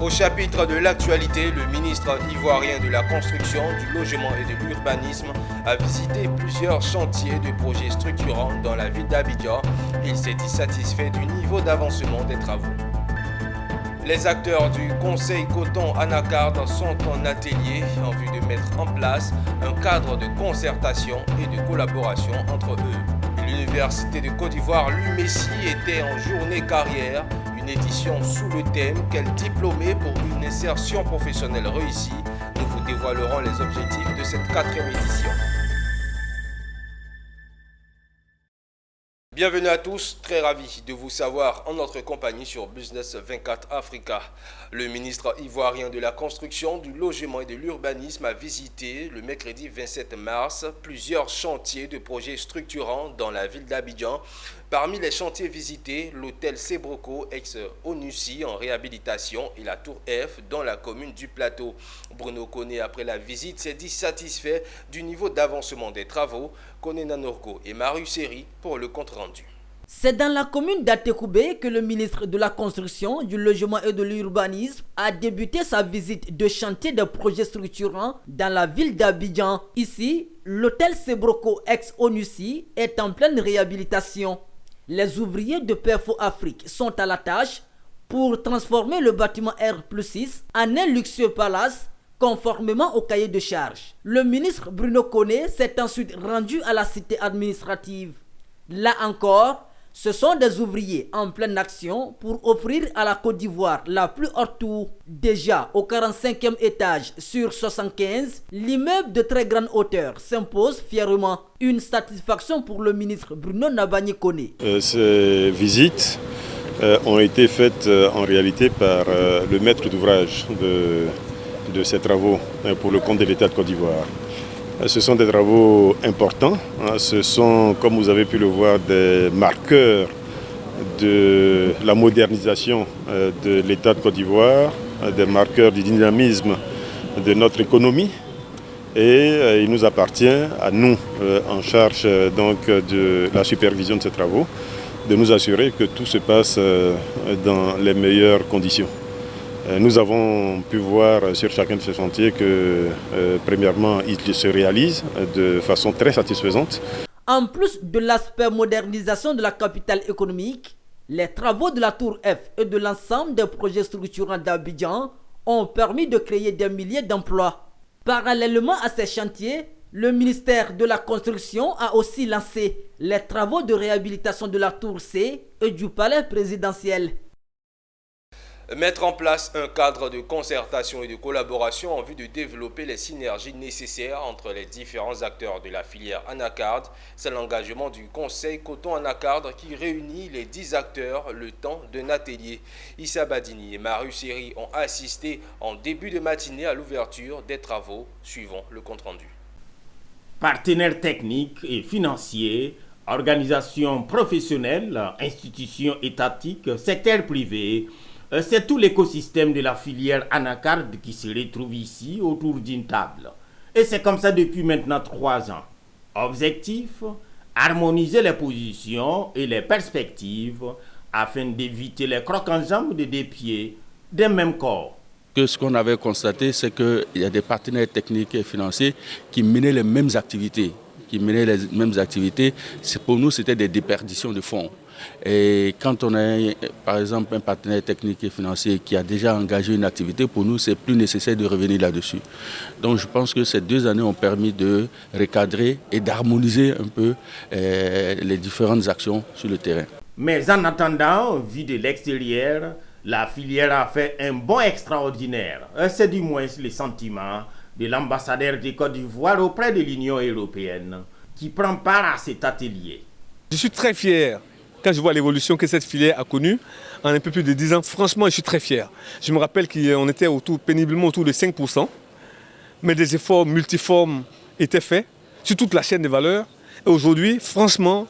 Au chapitre de l'actualité, le ministre ivoirien de la Construction, du Logement et de l'Urbanisme a visité plusieurs chantiers de projets structurants dans la ville d'Abidjan. Il s'est dit satisfait du niveau d'avancement des travaux. Les acteurs du Conseil Coton Anacarde sont en atelier en vue de mettre en place un cadre de concertation et de collaboration entre eux. L'Université de Côte d'Ivoire, l'UMESI, était en journée carrière, une édition sous le thème « Quel diplômé pour une insertion professionnelle réussie ?» Nous vous dévoilerons les objectifs de cette 4e édition. Bienvenue à tous, très ravi de vous savoir en notre compagnie sur Business 24 Africa. Le ministre ivoirien de la Construction, du Logement et de l'Urbanisme a visité le mercredi 27 mars plusieurs chantiers de projets structurants dans la ville d'Abidjan. Parmi les chantiers visités, l'hôtel Sebroco ex-Onussi en réhabilitation et la tour F dans la commune du Plateau. Bruno Koné, après la visite, s'est dit satisfait du niveau d'avancement des travaux. Koné Nanorko et Marius Seri pour le compte rendu. C'est dans la commune d'Atekoubé que le ministre de la Construction, du Logement et de l'Urbanisme a débuté sa visite de chantier de projets structurants dans la ville d'Abidjan. Ici, l'hôtel Sebroco ex-Onussi est en pleine réhabilitation. Les ouvriers de Perfo Afrique sont à la tâche pour transformer le bâtiment R+6 en un luxueux palace conformément au cahier de charges. Le ministre Bruno Koné s'est ensuite rendu à la cité administrative. Là encore, ce sont des ouvriers en pleine action pour offrir à la Côte d'Ivoire la plus haute tour. Déjà au 45e étage sur 75, l'immeuble de très grande hauteur s'impose fièrement. Une satisfaction pour le ministre Bruno Nabagné Koné. Ces visites ont été faites en réalité par le maître d'ouvrage de ces travaux pour le compte de l'État de Côte d'Ivoire. Ce sont des travaux importants, ce sont, comme vous avez pu le voir, des marqueurs de la modernisation de l'État de Côte d'Ivoire, des marqueurs du dynamisme de notre économie. Et il nous appartient, à nous, en charge donc de la supervision de ces travaux, de nous assurer que tout se passe dans les meilleures conditions. Nous avons pu voir sur chacun de ces chantiers que, premièrement, ils se réalisent de façon très satisfaisante. En plus de l'aspect modernisation de la capitale économique, les travaux de la tour F et de l'ensemble des projets structurants d'Abidjan ont permis de créer des milliers d'emplois. Parallèlement à ces chantiers, le ministère de la Construction a aussi lancé les travaux de réhabilitation de la tour C et du palais présidentiel. Mettre en place un cadre de concertation et de collaboration en vue de développer les synergies nécessaires entre les différents acteurs de la filière anacarde, c'est l'engagement du Conseil Coton Anacarde qui réunit les 10 acteurs le temps d'un atelier. Issa Badini et Marius Seri ont assisté en début de matinée à l'ouverture des travaux. Suivant le compte-rendu. Partenaires techniques et financiers, organisations professionnelles, institutions étatiques, secteur privé, c'est tout l'écosystème de la filière anacarde qui se retrouve ici autour d'une table. Et c'est comme ça depuis maintenant 3 ans. Objectif, harmoniser les positions et les perspectives afin d'éviter les crocs en jambes des deux pieds d'un même corps. Ce qu'on avait constaté, c'est qu'il y a des partenaires techniques et financiers qui menaient les mêmes activités. Pour nous, c'était des déperditions de fonds. Et quand on a, par exemple, un partenaire technique et financier qui a déjà engagé une activité, pour nous, c'est plus nécessaire de revenir là-dessus. Donc, je pense que ces 2 années ont permis de recadrer et d'harmoniser un peu les différentes actions sur le terrain. Mais en attendant, vu de l'extérieur, la filière a fait un bond extraordinaire. C'est du moins le sentiment de l'ambassadeur de Côte d'Ivoire auprès de l'Union européenne qui prend part à cet atelier. Je suis très fier quand je vois l'évolution que cette filière a connue en un peu plus de 10 ans. Franchement, je suis très fier. Je me rappelle qu'on était péniblement autour de 5%, mais des efforts multiformes étaient faits sur toute la chaîne de valeur. Et aujourd'hui, franchement,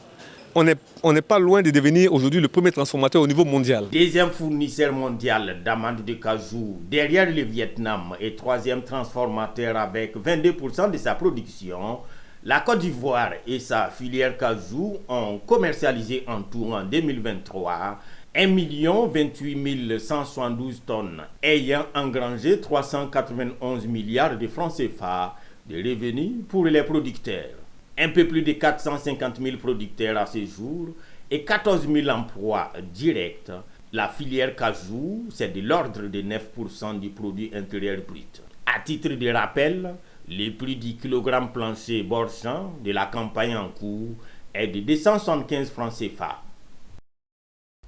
on n'est pas loin de devenir aujourd'hui le premier transformateur au niveau mondial. Deuxième fournisseur mondial d'amandes de cajou derrière le Vietnam et 3e transformateur avec 22% de sa production, la Côte d'Ivoire et sa filière cajou ont commercialisé en tout en 2023 1 028 172 tonnes, ayant engrangé 391 milliards de francs CFA de revenus pour les producteurs. Un peu plus de 450 000 producteurs à ce jour et 14 000 emplois directs. La filière cajou, c'est de l'ordre de 9% du produit intérieur brut. À titre de rappel, le prix du kilogramme plancher Borchamp de la campagne en cours est de 275 francs CFA.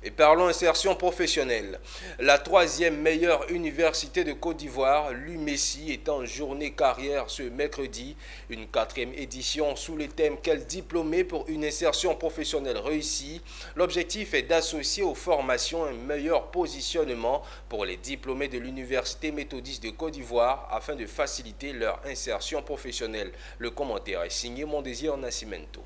Et parlons insertion professionnelle. La troisième meilleure université de Côte d'Ivoire, l'UMESSI, est en journée carrière ce mercredi. Une 4e édition sous le thème « Quel diplômé pour une insertion professionnelle réussie ?» L'objectif est d'associer aux formations un meilleur positionnement pour les diplômés de l'Université méthodiste de Côte d'Ivoire afin de faciliter leur insertion professionnelle. Le commentaire est signé Mondésir Nascimento.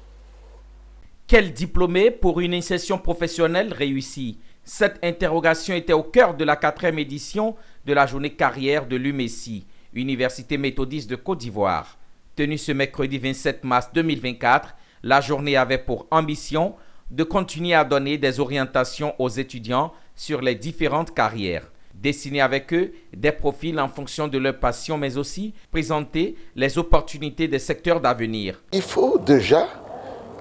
Quel diplômé pour une insertion professionnelle réussie? Cette interrogation était au cœur de la 4e édition de la journée carrière de l'UMESSI, Université méthodiste de Côte d'Ivoire. Tenue ce mercredi 27 mars 2024, la journée avait pour ambition de continuer à donner des orientations aux étudiants sur les différentes carrières, dessiner avec eux des profils en fonction de leur passion, mais aussi présenter les opportunités des secteurs d'avenir. Il faut déjà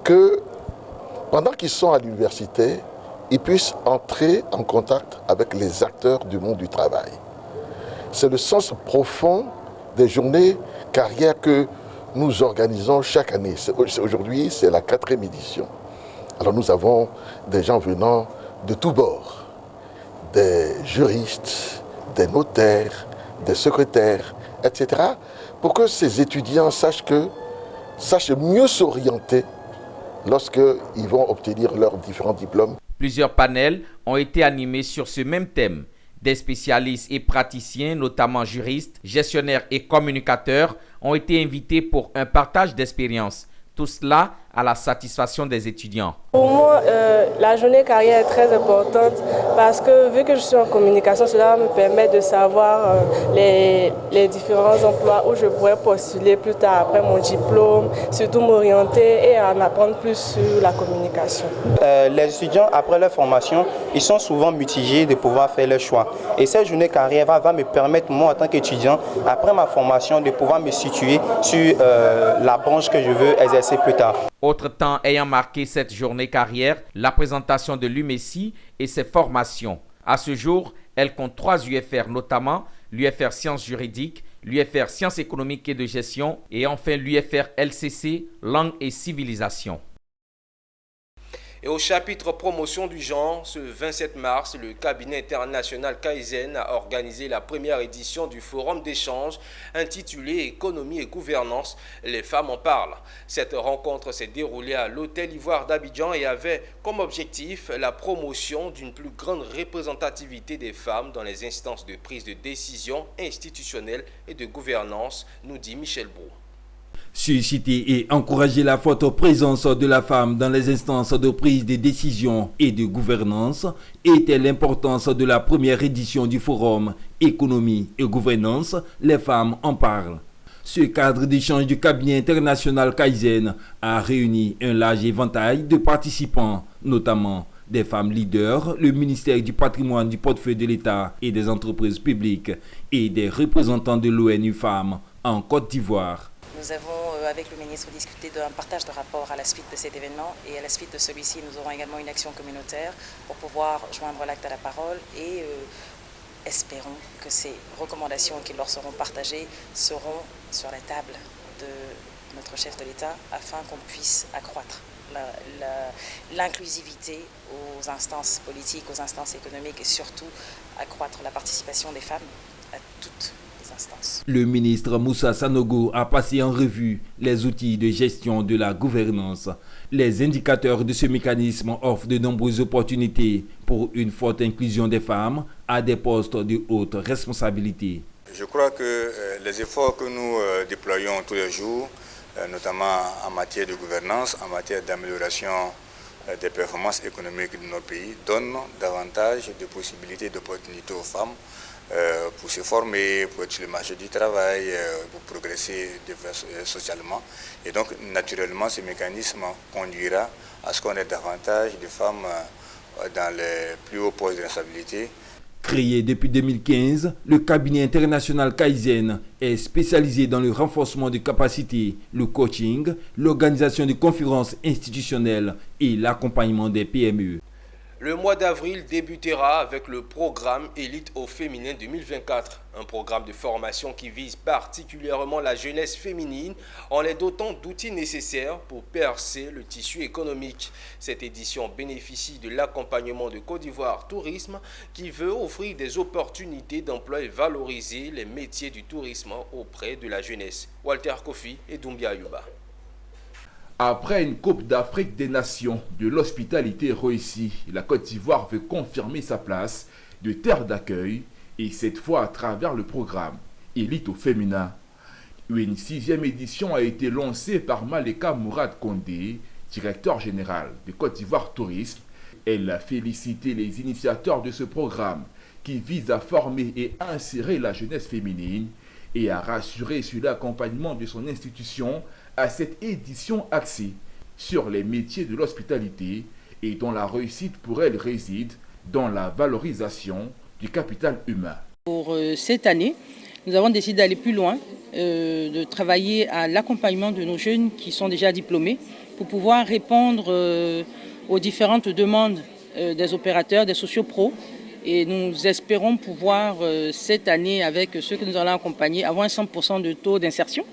que pendant qu'ils sont à l'université, ils puissent entrer en contact avec les acteurs du monde du travail. C'est le sens profond des journées carrières que nous organisons chaque année. Aujourd'hui, c'est la 4e édition. Alors nous avons des gens venant de tous bords, des juristes, des notaires, des secrétaires, etc., pour que ces étudiants sachent mieux s'orienter lorsqu'ils vont obtenir leurs différents diplômes. Plusieurs panels ont été animés sur ce même thème. Des spécialistes et praticiens, notamment juristes, gestionnaires et communicateurs, ont été invités pour un partage d'expériences. Tout cela à la satisfaction des étudiants. Pour moi, la journée carrière est très importante parce que vu que je suis en communication, cela me permet de savoir les différents emplois où je pourrais postuler plus tard après mon diplôme, surtout m'orienter et en apprendre plus sur la communication. Les étudiants, après leur formation, ils sont souvent mitigés de pouvoir faire leur choix. Et cette journée carrière va me permettre, moi en tant qu'étudiant, après ma formation, de pouvoir me situer sur la branche que je veux exercer plus tard. Autre temps ayant marqué cette journée carrière, la présentation de l'UMESSI et ses formations. À ce jour, elle compte 3 UFR, notamment l'UFR Sciences juridiques, l'UFR Sciences économiques et de gestion et enfin l'UFR LCC Langue et civilisation. Et au chapitre promotion du genre, ce 27 mars, le cabinet international Kaizen a organisé la première édition du forum d'échange intitulé Économie et gouvernance, les femmes en parlent. Cette rencontre s'est déroulée à l'hôtel Ivoire d'Abidjan et avait comme objectif la promotion d'une plus grande représentativité des femmes dans les instances de prise de décision institutionnelle et de gouvernance, nous dit Michel Brou. Susciter et encourager la forte présence de la femme dans les instances de prise de décision et de gouvernance était l'importance de la première édition du forum Économie et gouvernance, les femmes en parlent. Ce cadre d'échange du cabinet international Kaizen a réuni un large éventail de participants, notamment des femmes leaders, le ministère du patrimoine du portefeuille de l'État et des entreprises publiques et des représentants de l'ONU Femmes en Côte d'Ivoire. Nous avons, avec le ministre, discuté d'un partage de rapports à la suite de cet événement et à la suite de celui-ci, nous aurons également une action communautaire pour pouvoir joindre l'acte à la parole et espérons que ces recommandations qui leur seront partagées seront sur la table de notre chef de l'État afin qu'on puisse accroître l'inclusivité aux instances politiques, aux instances économiques et surtout accroître la participation des femmes à toutes les instances. Le ministre Moussa Sanogo a passé en revue les outils de gestion de la gouvernance. Les indicateurs de ce mécanisme offrent de nombreuses opportunités pour une forte inclusion des femmes à des postes de haute responsabilité. Je crois que les efforts que nous déployons tous les jours, notamment en matière de gouvernance, en matière d'amélioration des performances économiques de notre pays, donnent davantage de possibilités, d'opportunités aux femmes pour se former, pour être sur le marché du travail, pour progresser socialement. Et donc, naturellement, ce mécanisme conduira à ce qu'on ait davantage de femmes dans les plus hauts postes de responsabilité. Créé depuis 2015, le cabinet international Kaizen est spécialisé dans le renforcement des capacités, le coaching, l'organisation de conférences institutionnelles et l'accompagnement des PME. Le mois d'avril débutera avec le programme Élite au féminin 2024, un programme de formation qui vise particulièrement la jeunesse féminine en les dotant d'outils nécessaires pour percer le tissu économique. Cette édition bénéficie de l'accompagnement de Côte d'Ivoire Tourisme qui veut offrir des opportunités d'emploi et valoriser les métiers du tourisme auprès de la jeunesse. Walter Kofi et Doumbia Yuba. Après une Coupe d'Afrique des Nations de l'hospitalité réussie, la Côte d'Ivoire veut confirmer sa place de terre d'accueil et cette fois à travers le programme Élite au féminin. Une 6e édition a été lancée par Maleka Mourad Kondé, directeur général de Côte d'Ivoire Tourisme. Elle a félicité les initiateurs de ce programme qui vise à former et insérer la jeunesse féminine et à rassurer sur l'accompagnement de son institution à cette édition axée sur les métiers de l'hospitalité et dont la réussite pour elle réside dans la valorisation du capital humain. Pour cette année, nous avons décidé d'aller plus loin, de travailler à l'accompagnement de nos jeunes qui sont déjà diplômés pour pouvoir répondre aux différentes demandes des opérateurs, des sociopros. Et nous espérons pouvoir, cette année, avec ceux que nous allons accompagner, avoir un 100% de taux d'insertion.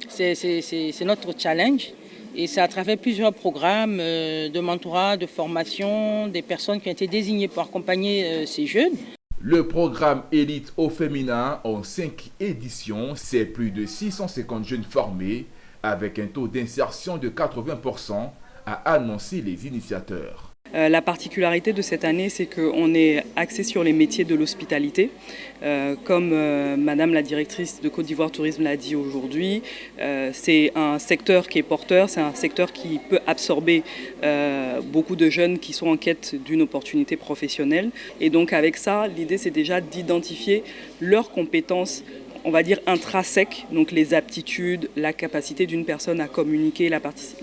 C'est notre challenge. Et c'est à travers plusieurs programmes de mentorat, de formation, des personnes qui ont été désignées pour accompagner ces jeunes. Le programme Élite au féminin en 5 éditions, c'est plus de 650 jeunes formés avec un taux d'insertion de 80%, a annoncé les initiateurs. La particularité de cette année, c'est qu'on est axé sur les métiers de l'hospitalité. Comme Madame la directrice de Côte d'Ivoire Tourisme l'a dit aujourd'hui, c'est un secteur qui est porteur, c'est un secteur qui peut absorber beaucoup de jeunes qui sont en quête d'une opportunité professionnelle. Et donc avec ça, l'idée c'est déjà d'identifier leurs compétences, on va dire intrinsèques, donc les aptitudes, la capacité d'une personne à communiquer, la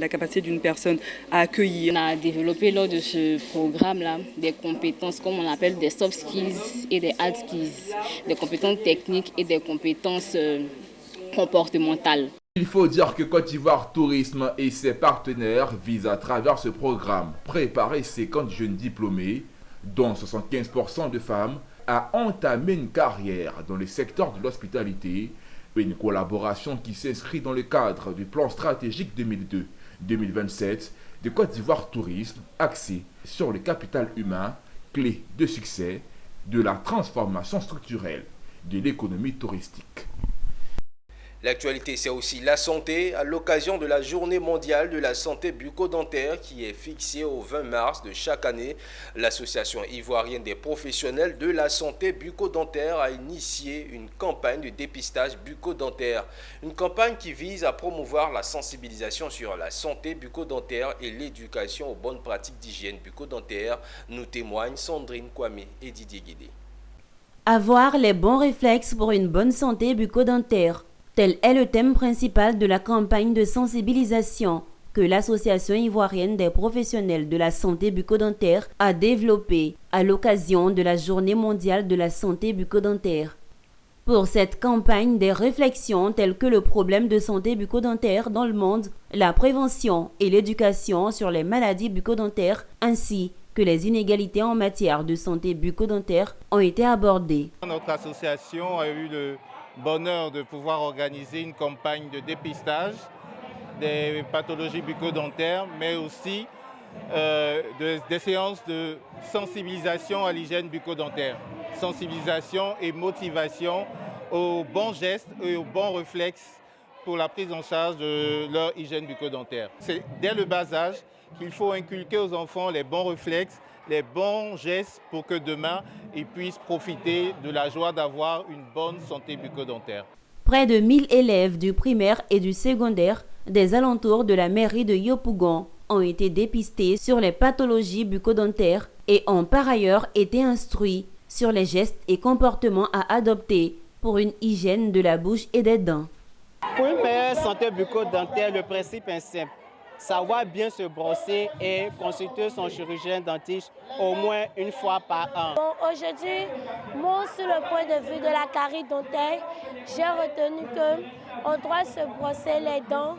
capacité d'une personne à accueillir. On a développé lors de ce programme-là des compétences comme on appelle des soft skills et des hard skills, des compétences techniques et des compétences comportementales. Il faut dire que Côte d'Ivoire Tourisme et ses partenaires visent à travers ce programme préparer 50 jeunes diplômés, dont 75% de femmes, à entamer une carrière dans le secteur de l'hospitalité, une collaboration qui s'inscrit dans le cadre du plan stratégique 2002-2027 de Côte d'Ivoire Tourisme, axé sur le capital humain, clé de succès de la transformation structurelle de l'économie touristique. L'actualité, c'est aussi la santé à l'occasion de la Journée mondiale de la santé bucco-dentaire qui est fixée au 20 mars de chaque année. L'Association ivoirienne des professionnels de la santé bucco-dentaire a initié une campagne de dépistage bucco-dentaire. Une campagne qui vise à promouvoir la sensibilisation sur la santé bucco-dentaire et l'éducation aux bonnes pratiques d'hygiène bucco-dentaire, nous témoignent Sandrine Kwame et Didier Guédé. Avoir les bons réflexes pour une bonne santé bucco-dentaire. Tel est le thème principal de la campagne de sensibilisation que l'Association ivoirienne des professionnels de la santé bucco-dentaire a développée à l'occasion de la Journée mondiale de la santé bucco-dentaire. Pour cette campagne, des réflexions telles que le problème de santé bucco-dentaire dans le monde, la prévention et l'éducation sur les maladies bucco-dentaires, ainsi que les inégalités en matière de santé bucco-dentaire ont été abordées. Notre association a eu le bonheur de pouvoir organiser une campagne de dépistage des pathologies bucco-dentaires, mais aussi des séances de sensibilisation à l'hygiène bucco-dentaire. Sensibilisation et motivation aux bons gestes et aux bons réflexes pour la prise en charge de leur hygiène bucco-dentaire. C'est dès le bas âge qu'il faut inculquer aux enfants les bons réflexes, les bons gestes pour que demain, ils puissent profiter de la joie d'avoir une bonne santé bucco-dentaire. Près de 1000 élèves du primaire et du secondaire des alentours de la mairie de Yopougon ont été dépistés sur les pathologies bucco-dentaires et ont par ailleurs été instruits sur les gestes et comportements à adopter pour une hygiène de la bouche et des dents. Pour une meilleure santé bucco-dentaire, le principe est simple. savoir bien se brosser et consulter son chirurgien dentiste au moins une fois par an. Bon, aujourd'hui, moi, sur le point de vue de la carie dentaire, j'ai retenu qu'on doit se brosser les dents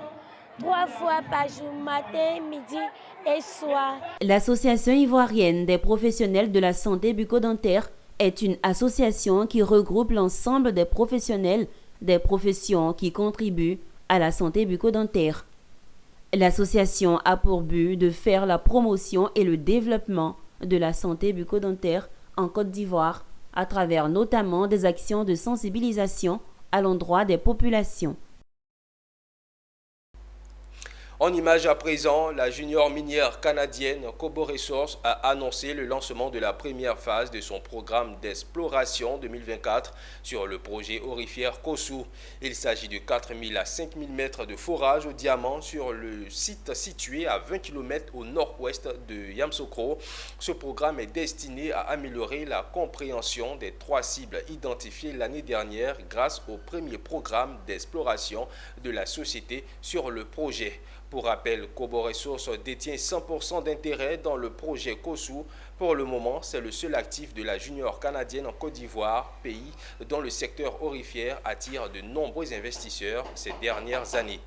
3 fois par jour, matin, midi et soir. L'Association ivoirienne des professionnels de la santé bucco-dentaire est une association qui regroupe l'ensemble des professionnels des professions qui contribuent à la santé bucco-dentaire. L'association a pour but de faire la promotion et le développement de la santé bucco-dentaire en Côte d'Ivoire à travers notamment des actions de sensibilisation à l'endroit des populations. En image à présent, la junior minière canadienne Kobo Resources a annoncé le lancement de la première phase de son programme d'exploration 2024 sur le projet aurifère Kossou. Il s'agit de 4 000 à 5 000 mètres de forage au diamant sur le site situé à 20 km au nord-ouest de Yamoussoukro. Ce programme est destiné à améliorer la compréhension des 3 cibles identifiées l'année dernière grâce au premier programme d'exploration de la société sur le projet. Pour rappel, Kobo Resources détient 100% d'intérêt dans le projet Kossou. Pour le moment, c'est le seul actif de la junior canadienne en Côte d'Ivoire, pays dont le secteur aurifère attire de nombreux investisseurs ces dernières années.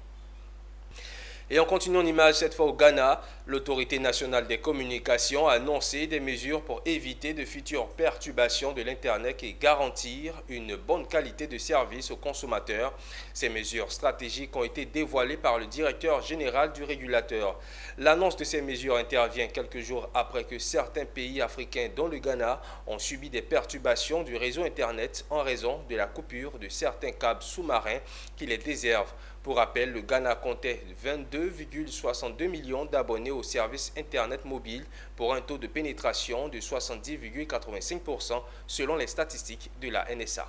Et on continue en image cette fois au Ghana. L'autorité nationale des communications a annoncé des mesures pour éviter de futures perturbations de l'Internet et garantir une bonne qualité de service aux consommateurs. Ces mesures stratégiques ont été dévoilées par le directeur général du régulateur. L'annonce de ces mesures intervient quelques jours après que certains pays africains, dont le Ghana, ont subi des perturbations du réseau Internet en raison de la coupure de certains câbles sous-marins qui les desservent. Pour rappel, le Ghana comptait 22,62 millions d'abonnés au service Internet mobile pour un taux de pénétration de 70,85% selon les statistiques de la NSA.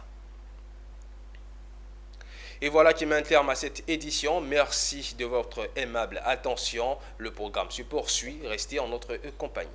Et voilà qui met un terme à cette édition. Merci de votre aimable attention. Le programme se poursuit. Restez en notre compagnie.